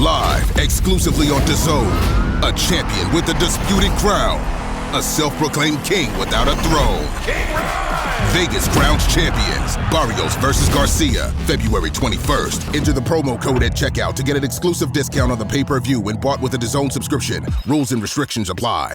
Live exclusively on DAZN. A champion with a disputed crown. A self-proclaimed king without a throne. Vegas crowns champions. Barrios versus Garcia, February 21st. Enter the promo code at checkout to get an exclusive discount on the pay-per-view when bought with a DAZN subscription. Rules and restrictions apply.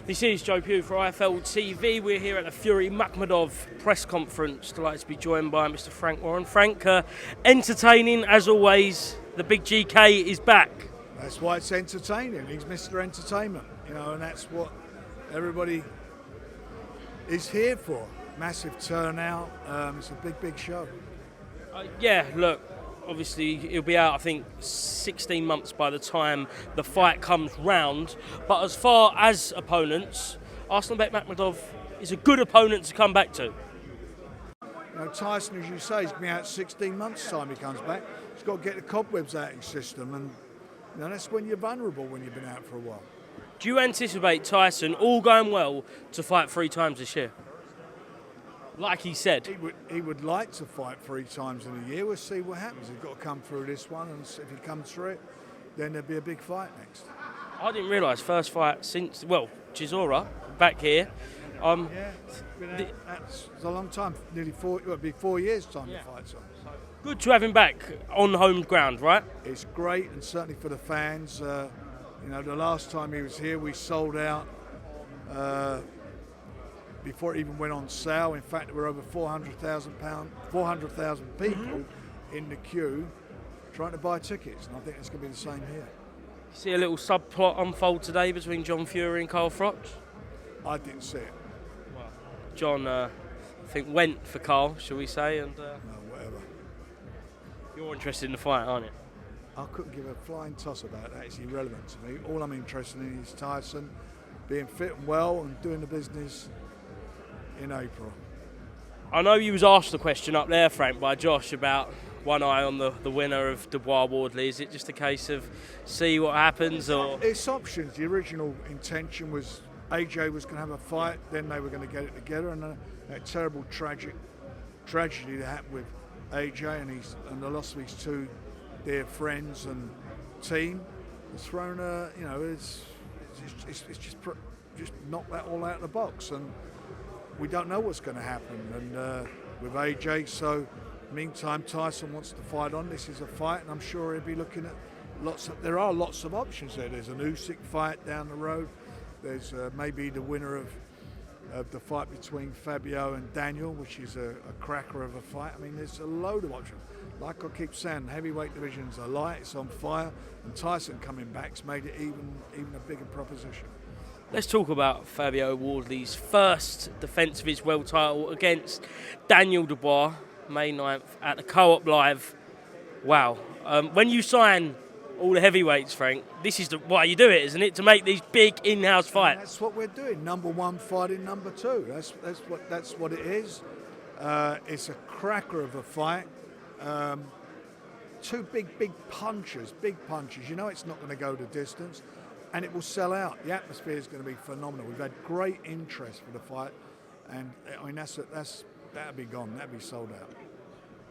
This is Joe Pugh for IFLTV. We're here at the Fury Makhmudov press conference. Delighted to be joined by Mr. Frank Warren. Frank, entertaining as always. The big GK is back. That's why it's entertaining. He's Mr. Entertainment, and that's what everybody is here for. Massive turnout. It's a big show. Yeah, look. Obviously, he'll be out, I think, 16 months by the time the fight comes round. But as far as opponents, Arslanbek Makhmudov is a good opponent to come back to. Tyson, as you say, is going to be out 16 months' time he comes back. He's got to get the cobwebs out of his system. And that's when you're vulnerable, when you've been out for a while. Do you anticipate Tyson, all going well, to fight 3 times this year? Like he said. He would like to fight 3 times in a year. We'll see what happens. He's got to come through this one, and if he comes through it, then there'll be a big fight next. I didn't realise first fight since, Chisora, back here. It's a long time, nearly 4, it'll be 4 years' time the fight's on. Good to have him back on home ground, right? It's great, and certainly for the fans. The last time he was here, we sold out before it even went on sale. In fact, there were over 400,000 people in the queue trying to buy tickets, and I think it's going to be the same here. See a little subplot unfold today between John Fury and Carl Froch? I didn't see it. Well, John, I think, went for Carl, shall we say, and... No, whatever. You're interested in the fight, aren't you? I couldn't give a flying toss about that. It's irrelevant to me. All I'm interested in is Tyson being fit and well and doing the business in April. I know you was asked the question up there, Frank, by Josh about one eye on the winner of Dubois Wardley. Is it just a case of see what happens, or...? It's options. The original intention was AJ was going to have a fight, then they were going to get it together, and that terrible tragedy that happened with AJ and the loss of his 2 dear friends and team has thrown it's just knocked that all out of the box, and we don't know what's going to happen and with AJ. So meantime, Tyson wants to fight on. This is a fight, and I'm sure he'll be looking at there are lots of options there. There's an Usyk fight down the road. There's maybe the winner of the fight between Fabio and Daniel, which is a cracker of a fight. I mean, there's a load of options. Like I keep saying, heavyweight divisions are light, it's on fire, and Tyson coming back's made it even a bigger proposition. Let's talk about Fabio Wardley's first defence of his world title against Daniel Dubois, May 9th at the Co-op Live. Wow. When you sign all the heavyweights, Frank, this is why you do it, isn't it? To make these big in-house fights. That's what we're doing. Number 1 fighting number 2. That's what it is. It's a cracker of a fight. 2 big punches. It's not going to go the distance. And it will sell out. The atmosphere is going to be phenomenal. We've had great interest for the fight, and I mean that'll be gone. That'll be sold out.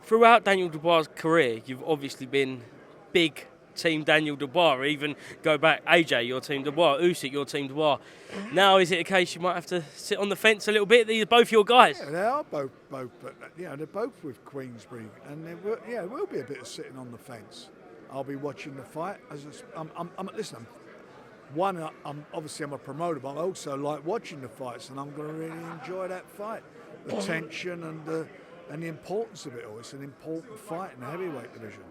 Throughout Daniel Dubois' career, you've obviously been big team Daniel Dubois. Even go back, AJ, your team Dubois, Usyk, your team Dubois. Now, is it a case you might have to sit on the fence a little bit? These are both your guys. Yeah, they are both. But they're both with Queensbury, and there will be a bit of sitting on the fence. I'll be watching the fight. Listen. I'm a promoter, but I also like watching the fights, and I'm going to really enjoy that fight. The tension and the importance of it all. It's an important fight in the heavyweight division.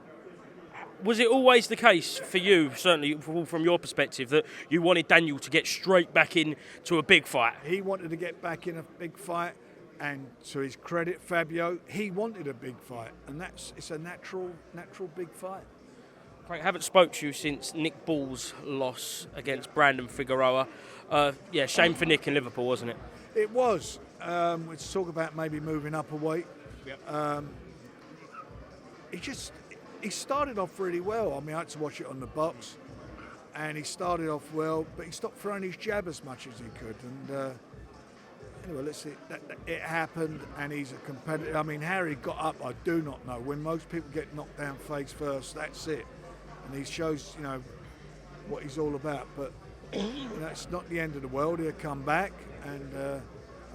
Was it always the case for you, certainly from your perspective, that you wanted Daniel to get straight back into a big fight? He wanted to get back in a big fight, and to his credit, Fabio, he wanted a big fight, and it's a natural big fight. Frank, I haven't spoke to you since Nick Ball's loss against Brandon Figueroa. Shame for Nick in Liverpool, wasn't it? It was. Let's talk about maybe moving up a weight. Yep. He started off really well. I mean, I had to watch it on the box. and he started off well, but he stopped throwing his jab as much as he could. And anyway, let's see. It happened, and he's a competitor. I mean, how he got up, I do not know. When most people get knocked down face first, that's it. And he shows, what he's all about. But it's not the end of the world. He'll come back, and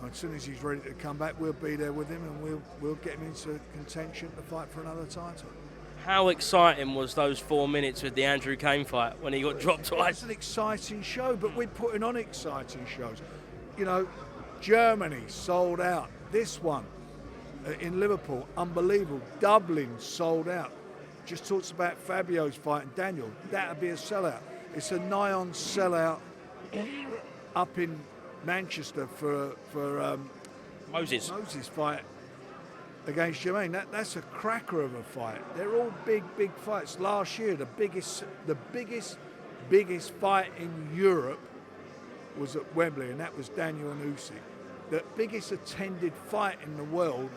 as soon as he's ready to come back, we'll be there with him, and we'll get him into contention to fight for another title. How exciting was those 4 minutes with the Andrew Kane fight when he got dropped twice? It's an exciting show, but we're putting on exciting shows. Germany sold out. This one in Liverpool, unbelievable. Dublin sold out. Just talks about Fabio's fight and Daniel. That'd be a sellout. It's a nigh-on sellout up in Manchester for Moses fight against Jermaine. That's a cracker of a fight. They're all big fights. Last year, the biggest fight in Europe was at Wembley, and that was Daniel and Usyk. The biggest attended fight in the world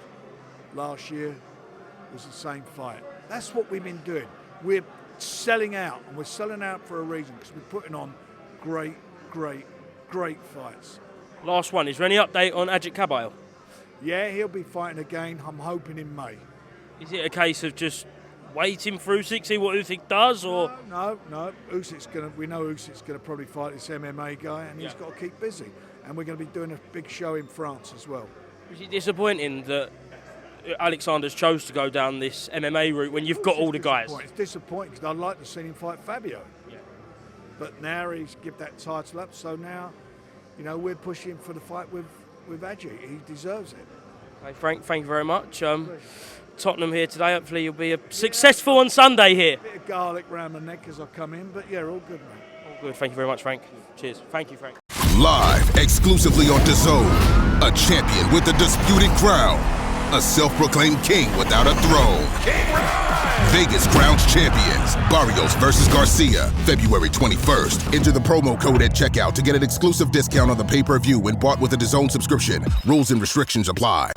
last year was the same fight. That's what we've been doing. We're selling out, and we're selling out for a reason, because we're putting on great fights. Last one, is there any update on Ajit Kabayel? Yeah, he'll be fighting again, I'm hoping in May. Is it a case of just waiting for Usyk, see what Usyk does, or? No. We know Usyk's gonna probably fight this MMA guy, and he's got to keep busy. And we're going to be doing a big show in France as well. Is it disappointing that Alexander's chose to go down this MMA route when you've got all the guys? It's disappointing, because I'd like to see him fight Fabio. Yeah. But now he's give that title up, so now, we're pushing for the fight with Ajit. He deserves it. Hey, Frank, thank you very much. Tottenham here today. Hopefully you'll be successful on Sunday here. A bit of garlic round my neck as I come in, but yeah, all good, mate. All good. Thank you very much, Frank. Cheers. Thank you, Frank. Live exclusively on DAZN, a champion with a disputed crown, a self-proclaimed king without a throne. Vegas Crowns Champions, Barrios versus Garcia, February 21st. Enter the promo code at checkout to get an exclusive discount on the pay-per-view when bought with a DAZN subscription. Rules and restrictions apply.